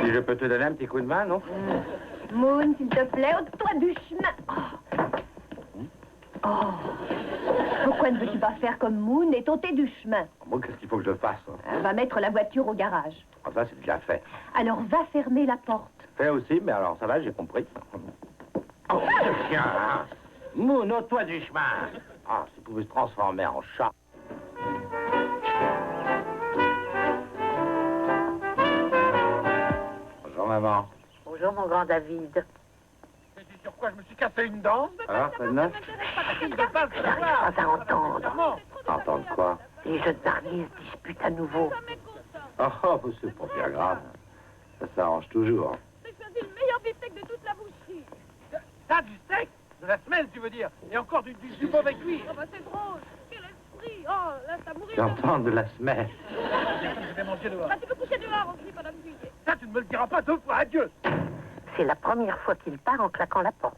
Si je peux te donner un petit coup de main, non? Moon, s'il te plaît, ôte-toi du chemin. Oh. Pourquoi ne veux-tu pas faire comme Moon et t'ôter du chemin? Moi, qu'est-ce qu'il faut que je fasse? Va mettre la voiture au garage. Ah, ça, c'est déjà fait. Alors va fermer la porte. Fait aussi, mais alors, ça va, j'ai compris. Oh, ce chien, hein? Moon, ôte-toi du chemin. Ah, s'il pouvait se transformer en chat. Bonjour, maman. Bonjour, mon grand David. Mais dis sur quoi, je me suis cassé une dent? Alors, quoi de neuf? Je veux pas le J'arrive savoir. pas à entendre. Entendre quoi? Les jeunes mariés se disputent à nouveau. Oh, c'est pas bien grave. Ça s'arrange toujours. J'ai choisi le meilleur beefsteak de toute la boucherie. Ça, du steak? De la semaine, tu veux dire? Et encore du mauvais cuir. Oh bah c'est drôle. Quel esprit. Oh, là, ça mourir. J'entends de la semaine. Je vais manger dehors. Bah, tu peux coucher dehors aussi, madame Vuillet. Ça, tu ne me le diras pas 2 fois. Adieu. C'est la première fois qu'il part en claquant la porte.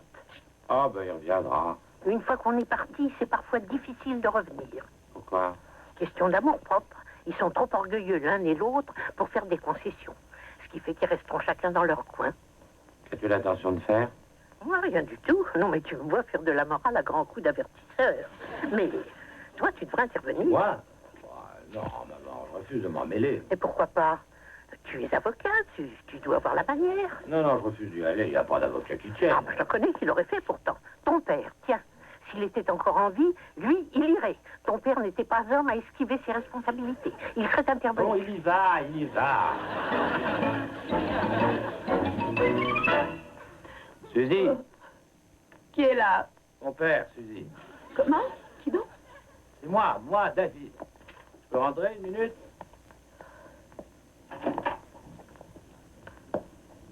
Ah, ben, il reviendra. Une fois qu'on est parti, c'est parfois difficile de revenir. Pourquoi? Question d'amour-propre. Ils sont trop orgueilleux l'un et l'autre pour faire des concessions. Ce qui fait qu'ils resteront chacun dans leur coin. Qu'as-tu l'intention de faire? Moi, rien du tout. Non, mais tu me vois faire de la morale à grands coups d'avertisseur. Mais toi, tu devrais intervenir. Moi? Non, maman, je refuse de m'en mêler. Et pourquoi pas? Tu es avocat, tu dois avoir la manière. Non, je refuse d'y aller. Il n'y a pas d'avocat qui tienne. Ah, ben, je connais qui l'aurait fait pourtant. Ton père, tiens. S'il était encore en vie, lui, il irait. Ton père n'était pas homme à esquiver ses responsabilités. Il serait intervenu. Bon, il y va, il y va. Suzy, Qui est là? mon père, Suzy. Comment? Qui donc? C'est moi, David. Je peux rentrer une minute?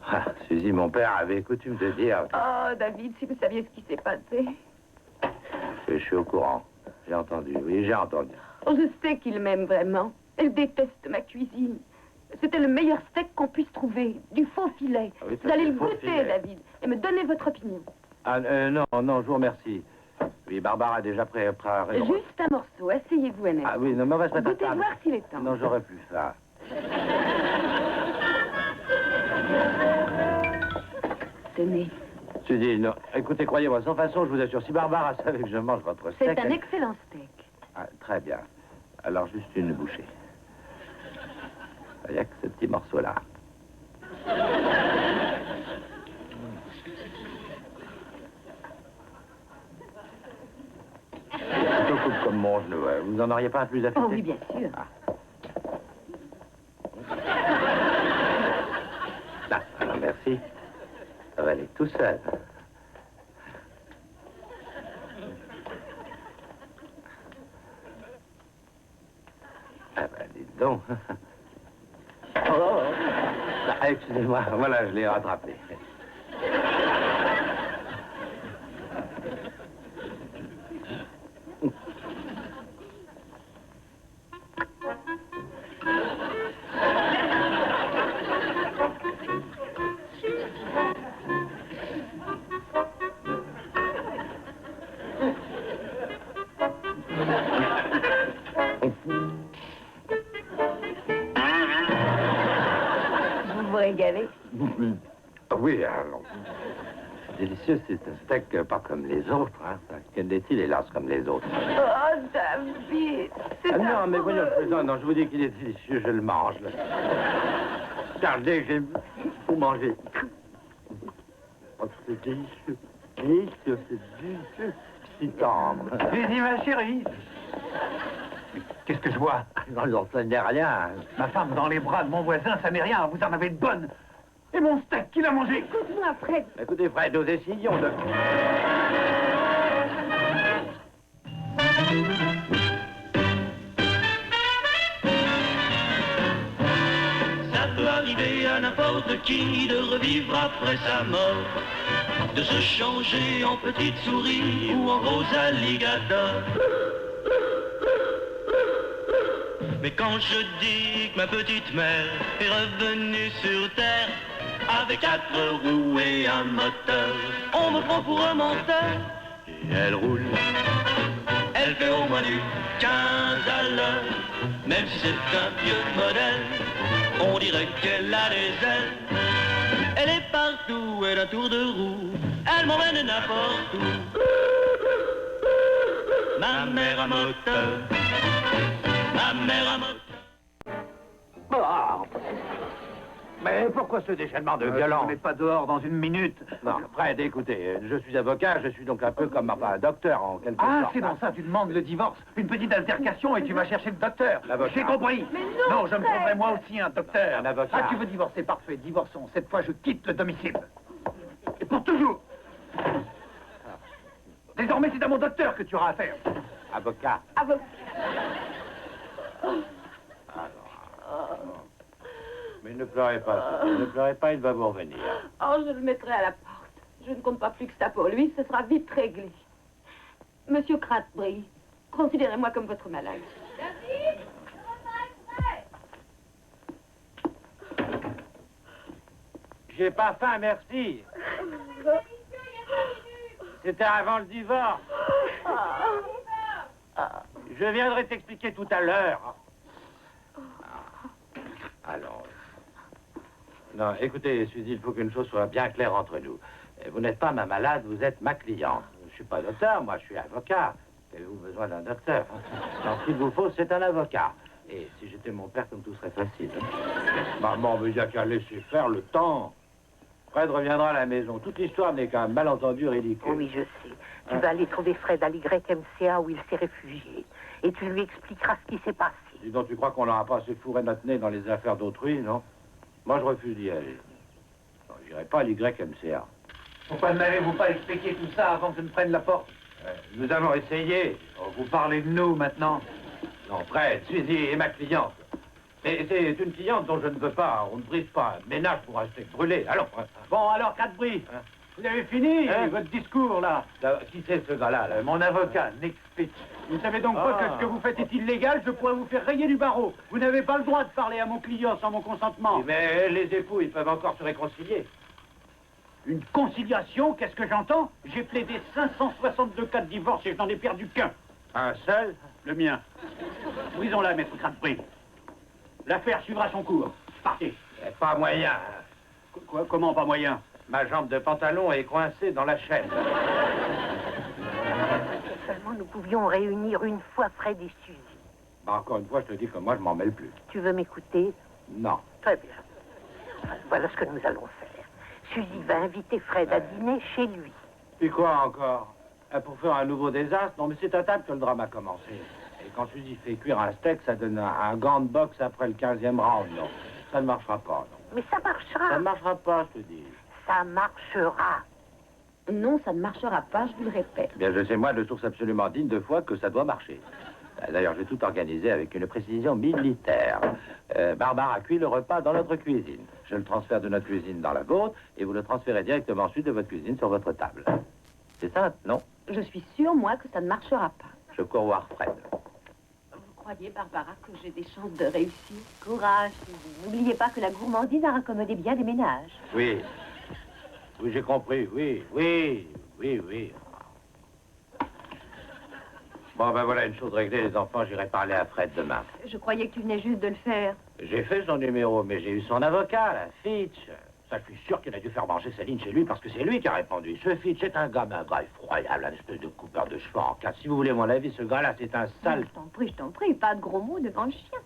Ah, Suzy, mon père avait coutume de dire Oh, David, si vous saviez ce qui s'est passé. que je suis au courant. J'ai entendu, oui, j'ai entendu. Oh, je sais qu'il m'aime vraiment. Elle déteste ma cuisine. C'était le meilleur steak qu'on puisse trouver. Du faux filet. Ah oui, ça, vous allez c'est le faux goûter, filet. David, et me donner votre opinion. Ah, non, je vous remercie. Oui, Barbara a déjà préparé. Juste un morceau. Asseyez-vous, Annette. Ah oui, non, mais on va se mettre à Goûtez table. voir s'il est temps. Non, j'aurais plus ça. Tenez. Suzy, non, écoutez, croyez-moi, sans façon, je vous assure, si Barbara savait que je mange votre steak... C'est un excellent steak. Ah, très bien. Alors, juste une bouchée. Il n'y a que ce petit morceau-là. C'est plutôt coupe comme mon genou. Vous n'en auriez pas un plus affûté? Oh oui, bien sûr. Ah, alors, merci. Ça va aller tout seul. Ah ben, dites donc. Oh, ah, excusez-moi, voilà, je l'ai rattrapé. Vous vous régalez. Oui, alors, délicieux, c'est un steak pas comme les autres. Hein. Quel est-il, hélas, comme les autres? Oh, David, c'est Ah non, mais affreux. voyons, je plaisante. Non, je vous dis qu'il est délicieux, je le mange. Là. Regardez, vous mangez. Oh, c'est délicieux. Délicieux, c'est délicieux. Si tendre. Vas-y, ma chérie. Qu'est-ce que je vois? Non, ça n'est rien. Ma femme dans les bras de mon voisin, ça n'est rien. Vous en avez de bonnes. Et mon steak, qui l'a mangé? Écoute-moi, Fred. Écoutez, Fred, nous essayons de... Ça peut arriver à n'importe qui de revivre après sa mort, de se changer en petite souris ou en gros alligator. Mais quand je dis que ma petite mère est revenue sur terre avec 4 roues et un moteur, on me prend pour un menteur. Et elle roule, elle fait au moins du 15 à l'heure. Même si c'est un vieux modèle, on dirait qu'elle a des ailes. Elle est partout, elle a tour de roue, elle m'emmène n'importe où. Ma mère à moteur, ma mère à moteur. Ah. Mais pourquoi ce déchaînement de violence? On n'est pas dehors dans une minute. Non, Fred, écoutez, je suis avocat, je suis donc un peu comme un docteur en quelque sorte. Ah, c'est dans ça, tu demandes le divorce. Une petite altercation et tu vas chercher le docteur. L'avocat. J'ai compris. Mais non, je me Fred. trouverai moi aussi un docteur. Un avocat. Ah, tu veux divorcer? Parfait, divorçons. Cette fois, je quitte le domicile. Et pour toujours. Désormais, c'est à mon docteur que tu auras affaire. Avocat. Avocat. Mais ne pleurez pas, ne pleurez pas, il va vous revenir. Oh, je le mettrai à la porte. Je ne compte pas plus que ça pour lui, ce sera vite réglé. Monsieur Cratbury, considérez-moi comme votre malade. J'ai pas faim, merci. C'était avant le divorce. Je viendrai t'expliquer tout à l'heure. Alors. Non, écoutez, Suzy, il faut qu'une chose soit bien claire entre nous. Vous n'êtes pas ma malade, vous êtes ma cliente. Je ne suis pas docteur, moi je suis avocat. Avez-vous besoin d'un docteur? Donc, ce qu'il vous faut, c'est un avocat. Et si j'étais mon père, comme tout serait facile. Maman, mais il n'y a qu'à laisser faire le temps. Fred reviendra à la maison. Toute l'histoire n'est qu'un malentendu ridicule. Oui, je sais. Tu vas aller trouver Fred à l'YMCA où il s'est réfugié. Et tu lui expliqueras ce qui s'est passé. Dis donc, tu crois qu'on n'aura pas assez fourré notre nez dans les affaires d'autrui, non? Moi, je refuse d'y aller. Non, j'irai pas à l'YMCA. Pourquoi ne m'avez-vous pas expliqué tout ça avant que je ne prenne la porte? Nous avons essayé. Oh, vous parlez de nous maintenant. Non, Fred, Suzy est ma cliente. Et c'est une cliente dont je ne veux pas. On ne brise pas un ménage pour rester brûlé. Allons. Bon, alors, Cratbury, Hein? vous avez fini Hein? votre discours, là. Qui c'est ce gars-là, là? Mon avocat, Nick Fitch. Vous savez donc pas que ce que vous faites est illégal? Je pourrais vous faire rayer du barreau. Vous n'avez pas le droit de parler à mon client sans mon consentement. Mais les époux, ils peuvent encore se réconcilier. Une conciliation, qu'est-ce que j'entends? J'ai plaidé 562 cas de divorce et je n'en ai perdu qu'un. Un seul? Le mien. Brisons-la, maître Cratbury. L'affaire suivra son cours. Partez. Pas moyen. Quoi? Comment pas moyen? Ma jambe de pantalon est coincée dans la chaîne. Seulement, nous pouvions réunir une fois Fred et Suzy. Bah, encore une fois, je te dis que moi, je m'en mêle plus. Tu veux m'écouter? Non. Très bien. Voilà ce que nous allons faire. Suzy va inviter Fred à dîner chez lui. Puis quoi encore? Pour faire un nouveau désastre? Non, mais c'est à table que le drame a commencé. Et quand Suzy fait cuire un steak, ça donne un gant de boxe après le 15e round, non. Ça ne marchera pas, non. Mais ça marchera. Ça ne marchera pas, je te dis. Ça marchera. Non, ça ne marchera pas, je vous le répète. Bien, je sais, moi, de source absolument digne de foi, que ça doit marcher. D'ailleurs, j'ai tout organisé avec une précision militaire. Barbara cuit le repas dans notre cuisine. Je le transfère de notre cuisine dans la vôtre, et vous le transférez directement ensuite de votre cuisine sur votre table. C'est simple, non? Je suis sûre, moi, que ça ne marchera pas. Je cours voir Fred. Vous croyez, Barbara, que j'ai des chances de réussir? Courage, Suzy. N'oubliez pas que la gourmandise a raccommodé bien des ménages. Oui. Oui, j'ai compris. Oui. Bon, ben voilà une chose réglée, les enfants. J'irai parler à Fred demain. Je croyais que tu venais juste de le faire. J'ai fait son numéro, mais j'ai eu son avocat, la Fitch. Ça, je suis sûr qu'il a dû faire manger Céline chez lui parce que c'est lui qui a répondu. Ce Fitch est un gars effroyable, un espèce de coupeur de cheveux en quatre. Si vous voulez mon avis, ce gars-là, c'est un sale... Je t'en prie, pas de gros mots devant le chien.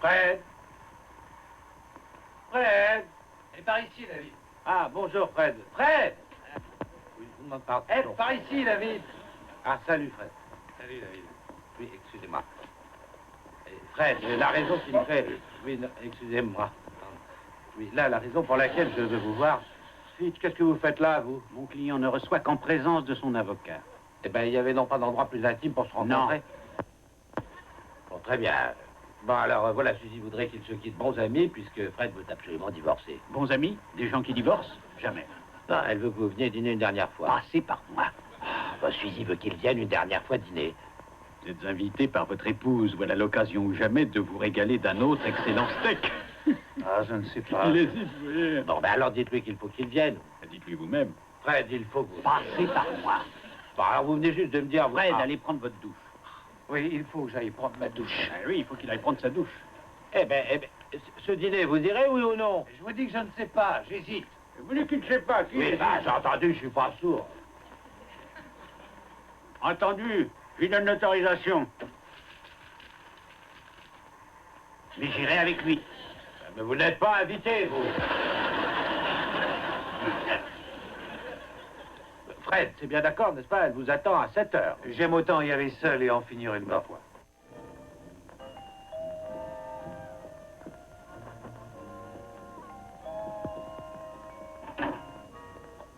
Fred? Fred? Et par ici, David. Ah, bonjour, Fred. Fred? Oui, vous m'en parlez. Eh, par ici, David. Ah, salut, Fred. Salut, David. Oui, excusez-moi. Fred, la raison qui me fait... Oui, non, excusez-moi. Oui, là, la raison pour laquelle je veux vous voir... Fitch, qu'est-ce que vous faites là, vous? Mon client ne reçoit qu'en présence de son avocat. Eh bien, il n'y avait donc pas d'endroit plus intime pour se rencontrer? Bon, très bien. Bon, alors, voilà, Suzy voudrait qu'ils se quittent bons amis, puisque Fred veut absolument divorcer. Bons amis? Des gens qui divorcent? Jamais. Non, elle veut que vous veniez dîner une dernière fois. Passez par moi. Bah, Suzy veut qu'il vienne une dernière fois dîner. Vous êtes invité par votre épouse. Voilà l'occasion ou jamais de vous régaler d'un autre excellent steak. Ah, je ne sais pas. Il hésite, vous voyez. Bon, ben alors dites-lui qu'il faut qu'il vienne. Dites-lui vous-même. Fred, il faut que vous passiez par moi. Bon, alors vous venez juste de me dire... Fred, Ah. allez prendre votre douche. Oui, il faut que j'aille prendre ma douche. Ah oui, il faut qu'il aille prendre sa douche. Eh ben, ce dîner, vous irez, oui ou non? Je vous dis que je ne sais pas, j'hésite. Vous dites qu'il ne sait pas, qui Oui, hésite? ben, j'ai entendu, je suis pas sourd. Entendu, je lui donne l'autorisation. Mais j'irai avec lui. Mais vous n'êtes pas invité, vous. Fred, c'est bien d'accord, n'est-ce pas? Elle vous attend à 7 heures. J'aime autant y aller seul et en finir une bonne fois.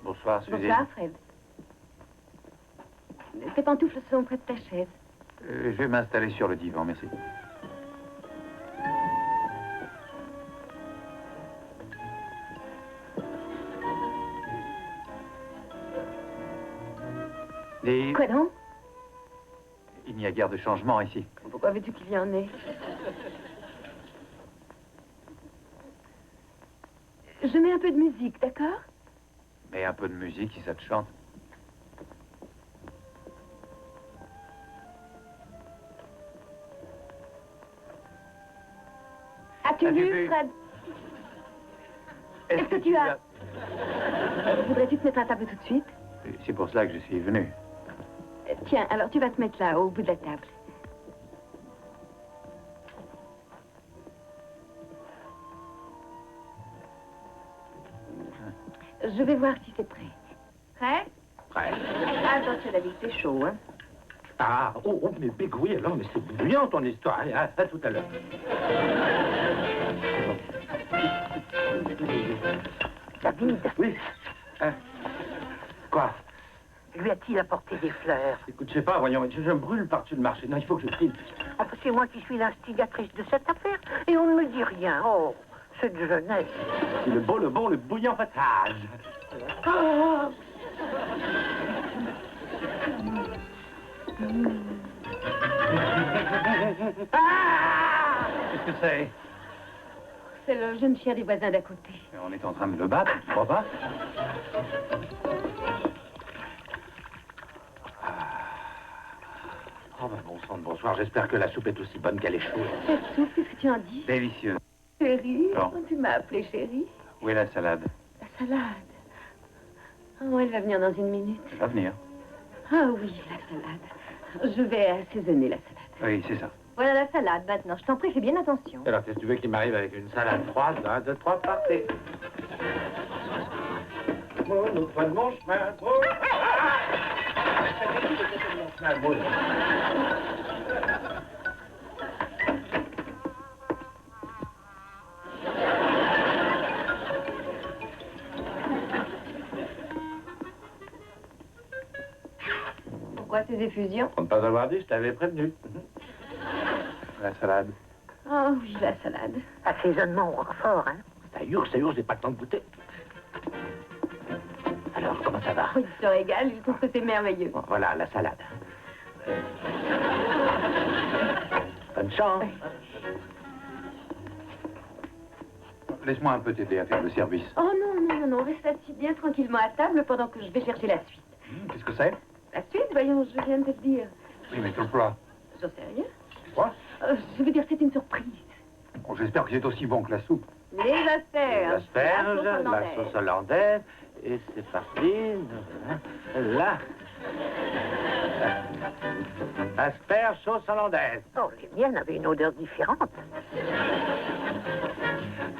Bonsoir, Suzy. Bonsoir, Fred. Tes pantoufles sont près de ta chaise. Je vais m'installer sur le divan, merci. Et Quoi donc? il n'y a guère de changement ici. Pourquoi veux-tu qu'il y en ait? Je mets un peu de musique, d'accord? Mais un peu de musique si ça te chante. As-tu As-tu vu, vu? Fred? Est-ce que tu as... Voudrais-tu te mettre à table tout de suite? C'est pour cela que je suis venu. Tiens, alors tu vas te mettre là, au bout de la table. Je vais voir si c'est prêt. Prêt? Prêt. Attention, David, c'est chaud, hein? Ah, mais Big, oui, alors, mais c'est brillant ton histoire. Allez, à tout à l'heure. David, Oui. Hein? Quoi? lui a-t-il apporté des fleurs? Écoute, je sais pas, voyons, je me brûle par-dessus le marché. Non, il faut que je file. Enfin, c'est moi qui suis l'instigatrice de cette affaire et on ne me dit rien. Oh, cette jeunesse. C'est le beau, le bon, le bouillant fatage. Qu'est-ce que c'est? C'est le jeune chien des voisins d'à côté. On est en train de le battre, tu crois pas? Oh, ben, bon sang de bonsoir. J'espère que la soupe est aussi bonne qu'elle est chaude. Cette soupe, qu'est-ce que tu en dis? Délicieux. Chérie? Non. Tu m'as appelée chérie? Où est la salade? La salade. Oh, elle va venir dans une minute. Elle va venir. Ah oui, la salade. Je vais assaisonner la salade. Oui, c'est ça. Voilà la salade maintenant. Je t'en prie, fais bien attention. Alors, qu'est-ce que tu veux qu'il m'arrive avec une salade froide? 1, 2, 3, partez. Oh, l'autre fois de mon chemin. Oh. Ah, bon. Pourquoi ces effusions? Pour ne pas avoir dit, je t'avais prévenu. La salade. Oh oui, la salade. Assaisonnement au roquefort, hein? Ça urge, j'ai pas le temps de goûter. Alors, comment ça va? Oh, il se régale, il trouve que c'est merveilleux. Bon, voilà, la salade. Bonne chance. Laisse-moi un peu t'aider à faire le service. Oh non, non, non, non, reste assis bien tranquillement à table pendant que je vais chercher la suite. Qu'est-ce que c'est? La suite, voyons, je viens de te le dire. Oui, mais tout le plat. J'en sais rien. Quoi? Je veux dire, c'est une surprise. Bon, j'espère que c'est aussi bon que la soupe. Les asperges. L'asperge, La sauce la hollandaise. sauce hollandaise, et c'est parti. Là. Asperge, sauce hollandaise. Oh, les miennes avaient une odeur différente.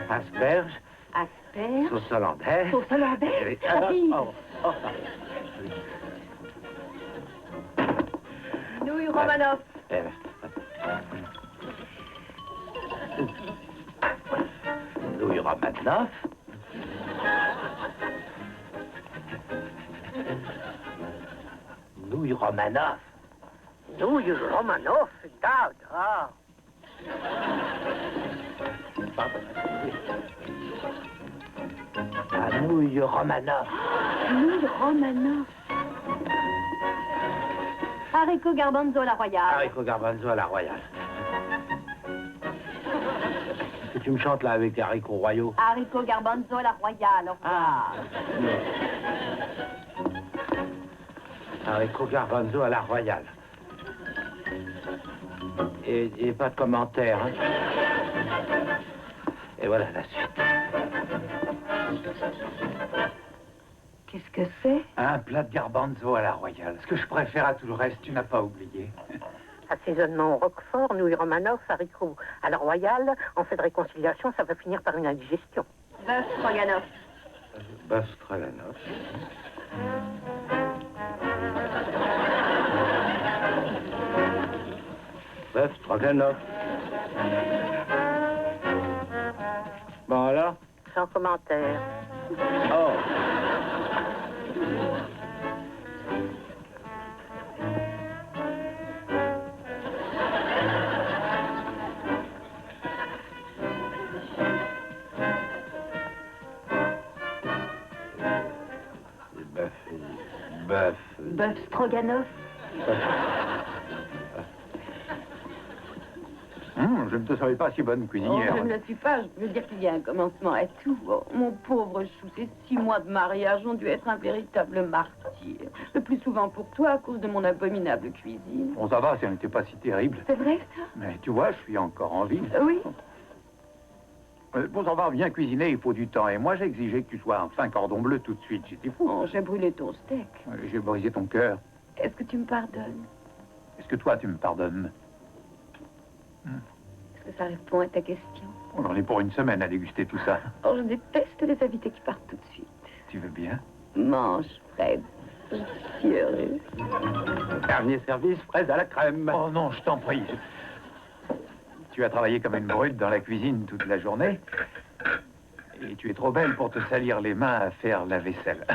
Asperge, Asperges. sauce hollandaise. Sauce hollandaise. Et- David. oh, oh, Nouilles Romanoff. eh ben. Louis Romanoff. Louis Romanoff. Nouilles Romanoff, da. Ah, Louis Romanoff. Nouilles Romanoff. Haricots garbanzo à la royale. Haricots garbanzo à la royale. tu me chantes là avec tes haricots royaux? Haricots garbanzo à la royale. Au revoir. Ah. Haricots garbanzo à la royale. Et pas de commentaires, hein? Et voilà la suite. Qu'est-ce que c'est? Un plat de garbanzo à la royale. Ce que je préfère à tout le reste, tu n'as pas oublié. Assaisonnement au roquefort, nouilles romanoff, haricots à la royale. En fait de réconciliation, ça va finir par une indigestion. Bœuf stroganoff. Bœuf stroganoff. Bœuf stroganoff. Bon alors? Sans commentaire. Oh. Bœuf stroganoff. Je ne te savais pas si bonne Oh, cuisinière. je ne le suis pas. Je veux dire qu'il y a un commencement à tout. Oh, mon pauvre chou, ces 6 mois de mariage ont dû être un véritable martyr. Le plus souvent pour toi, à cause de mon abominable cuisine. Bon, ça va, ça n'était pas si terrible. C'est vrai, ça? Mais tu vois, je suis encore en vie. Oui. Pour savoir bien cuisiner, il faut du temps. Et moi, j'exigeais que tu sois un fin cordon bleu tout de suite. J'étais fou. Oh, j'ai brûlé ton steak. J'ai brisé ton cœur. Est-ce que tu me pardonnes? Est-ce que toi, tu me pardonnes? Est-ce que ça répond à ta question? J'en ai pour une semaine à déguster tout ça. Oh, je déteste les invités qui partent tout de suite. Tu veux bien? Mange, Fred. Je suis si heureuse. Dernier service, fraise à la crème. Oh non, je t'en prie. Tu as travaillé comme une brute dans la cuisine toute la journée. Et tu es trop belle pour te salir les mains à faire la vaisselle.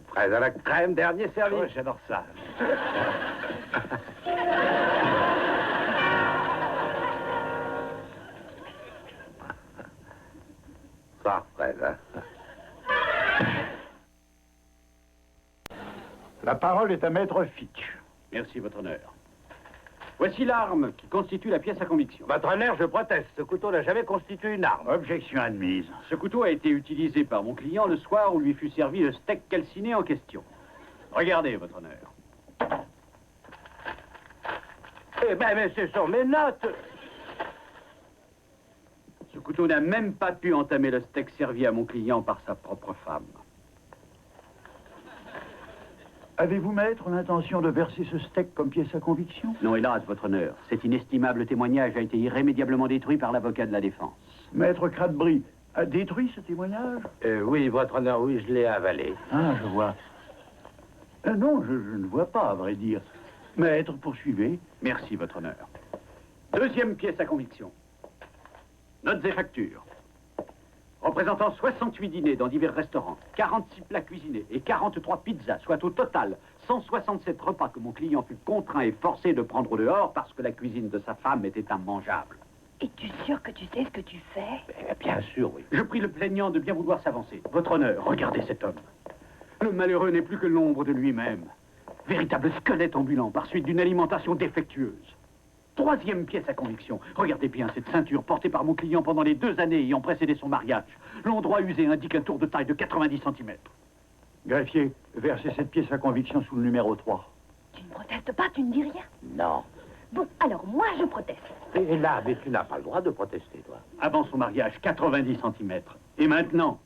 Fraise à la crème, dernier service. Oh, j'adore ça. Ça, fraise, hein. La parole est à Maître Fitch. Merci, votre honneur. Voici l'arme qui constitue la pièce à conviction. Votre honneur, je proteste. Ce couteau n'a jamais constitué une arme. Objection admise. Ce couteau a été utilisé par mon client le soir où lui fut servi le steak calciné en question. Regardez, votre honneur. Eh ben, mais ce sont mes notes. Ce couteau n'a même pas pu entamer le steak servi à mon client par sa propre femme. Avez-vous, maître, l'intention de verser ce steak comme pièce à conviction? Non, hélas, votre honneur. Cet inestimable témoignage a été irrémédiablement détruit par l'avocat de la défense. Maître Cradbury a détruit ce témoignage? Oui, votre honneur, oui, je l'ai avalé. Ah, je vois. Non, je ne vois pas, à vrai dire. Maître, poursuivez. Merci, votre honneur. Deuxième pièce à conviction. Notes et factures. Représentant 68 dîners dans divers restaurants, 46 plats cuisinés et 43 pizzas, soit au total 167 repas que mon client fut contraint et forcé de prendre dehors parce que la cuisine de sa femme était immangeable. Es-tu sûr que tu sais ce que tu fais? Bien sûr, oui. Je prie le plaignant de bien vouloir s'avancer. Votre honneur, regardez cet homme. Le malheureux n'est plus que l'ombre de lui-même. Véritable squelette ambulant par suite d'une alimentation défectueuse. Troisième pièce à conviction. Regardez bien cette ceinture portée par mon client pendant les 2 années ayant précédé son mariage. L'endroit usé indique un tour de taille de 90 cm. Greffier, versez cette pièce à conviction sous le numéro 3. Tu ne protestes pas, tu ne dis rien. Non. Bon, alors moi je proteste. Et là, mais tu n'as pas le droit de protester, toi. Avant son mariage, 90 cm. Et maintenant,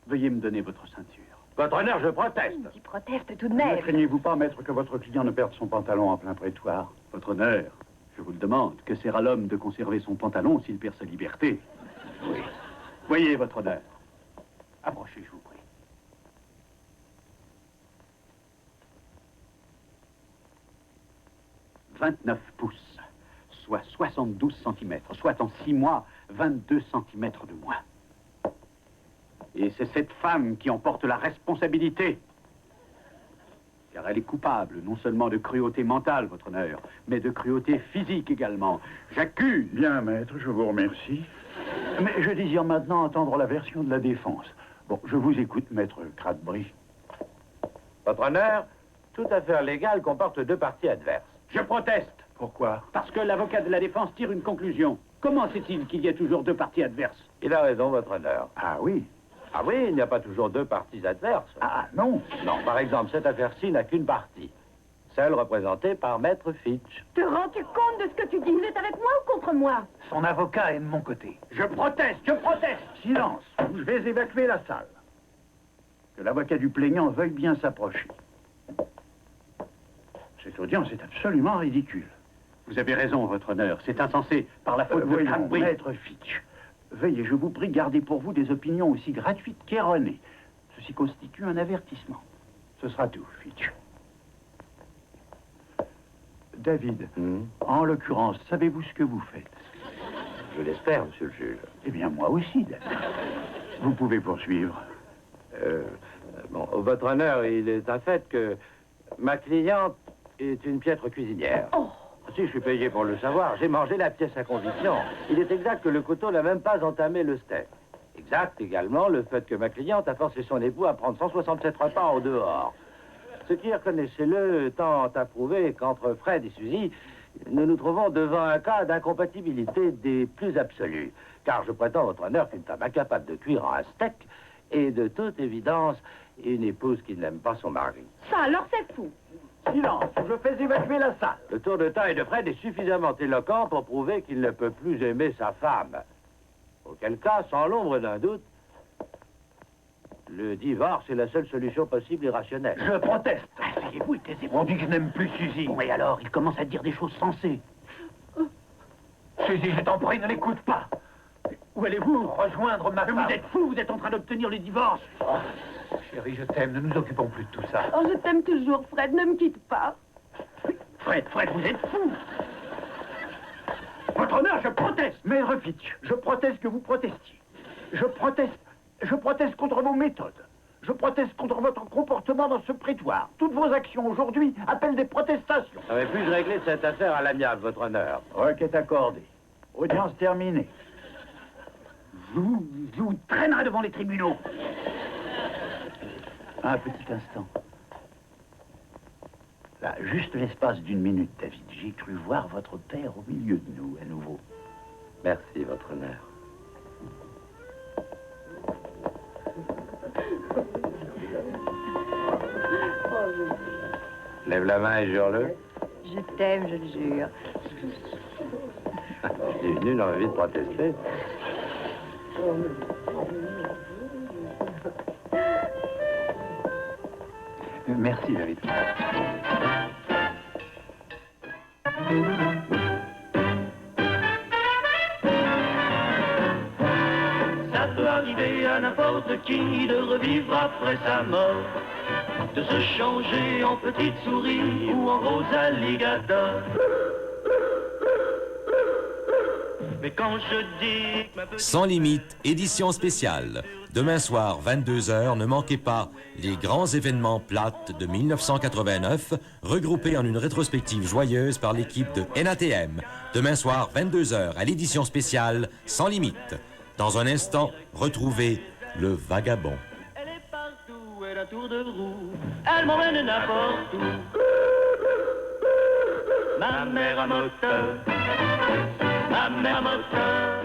veuillez me donner votre ceinture. Votre honneur, je proteste. Tu protestes tout de Ne même. craignez-vous pas, maître, que votre client ne perde son pantalon en plein prétoire? Votre honneur, je vous le demande, que sert à l'homme de conserver son pantalon s'il perd sa liberté? Oui. Voyez, votre honneur. Approchez, je vous prie. « 29 pouces, soit 72 cm, soit en 6 mois, 22 cm de moins. Et c'est cette femme qui en porte la responsabilité. Car elle est coupable, non seulement de cruauté mentale, votre honneur, mais de cruauté physique également. J'accuse... Bien, maître, je vous remercie. Mais je désire maintenant entendre la version de la défense. Bon, je vous écoute, maître Cradbury. Votre honneur, toute affaire légale comporte 2 parties adverses. Je proteste. Pourquoi? Parce que l'avocat de la défense tire une conclusion. Comment sait-il qu'il y a toujours deux parties adverses? Il a raison, votre honneur. Ah oui? Ah oui, il n'y a pas toujours deux parties adverses. Ah non? Non, par exemple, cette affaire-ci n'a qu'une partie. Celle représentée par Maître Fitch. Te rends-tu compte de ce que tu dis? Il est avec moi ou contre moi? Son avocat est de mon côté. Je proteste, je proteste! Silence, je vais évacuer la salle. Que l'avocat du plaignant veuille bien s'approcher. Cette audience est absolument ridicule. Vous avez raison, votre honneur. C'est insensé par la faute de Cranbury. Maître Fitch, veuillez, je vous prie, garder pour vous des opinions aussi gratuites qu'erronées. Ceci constitue un avertissement. Ce sera tout, Fitch. David, en l'occurrence, savez-vous ce que vous faites? Je l'espère, monsieur le juge. Eh bien, moi aussi, David. Vous pouvez poursuivre. Bon, votre honneur, il est un fait que ma cliente est une piètre cuisinière. Oh! Si je suis payé pour le savoir, j'ai mangé la pièce à conviction. Il est exact que le couteau n'a même pas entamé le steak. Exact également le fait que ma cliente a forcé son époux à prendre 167 repas en dehors. Ce qui, reconnaissez-le, tend à prouver qu'entre Fred et Suzy, nous nous trouvons devant un cas d'incompatibilité des plus absolus. Car je prétends, votre honneur, qu'une femme incapable de cuire un steak est de toute évidence une épouse qui n'aime pas son mari. Ça, alors c'est fou. Silence, je fais évacuer la salle. Le tour de taille de Fred est suffisamment éloquent pour prouver qu'il ne peut plus aimer sa femme. Auquel cas, sans l'ombre d'un doute, le divorce est la seule solution possible et rationnelle. Je proteste. Asseyez-vous et taisez-vous. On dit que je n'aime plus Suzy. Bon, et alors, il commence à dire des choses sensées. Suzy, je t'en prie, ne l'écoute pas. Où allez-vous? Rejoindre ma femme. Vous êtes fou, vous êtes en train d'obtenir le divorce. Chérie, je t'aime, ne nous occupons plus de tout ça. Oh, je t'aime toujours, Fred, ne me quitte pas. Fred, vous êtes fou. Votre honneur, je proteste. Maître Fitch, je proteste que vous protestiez. Je proteste contre vos méthodes. Je proteste contre votre comportement dans ce prétoire. Toutes vos actions aujourd'hui appellent des protestations. Avait puis-je régler cette affaire à l'amiable, votre honneur? Requête accordée. Audience terminée. Je vous traînerai devant les tribunaux. Un petit instant. Là, juste l'espace d'une minute, David. J'ai cru voir votre père au milieu de nous, à nouveau. Merci, votre honneur. Lève la main et jure-le. Je t'aime, je le jure. J'ai venu dans l'envie de protester. Merci, David. Ça peut arriver à n'importe qui de revivre après sa mort, de se changer en petite souris ou en gros alligator. Mais quand je dis que ma petite... Sans limite, édition spéciale. Demain soir, 22h, ne manquez pas les grands événements plates de 1989, regroupés en une rétrospective joyeuse par l'équipe de NATM. Demain soir, 22h, à l'édition spéciale Sans limite. Dans un instant, retrouvez Le Vagabond. Elle est partout, elle a tour de roue, elle m'emmène n'importe où. Ma mère à moteur, ma mère à moteur.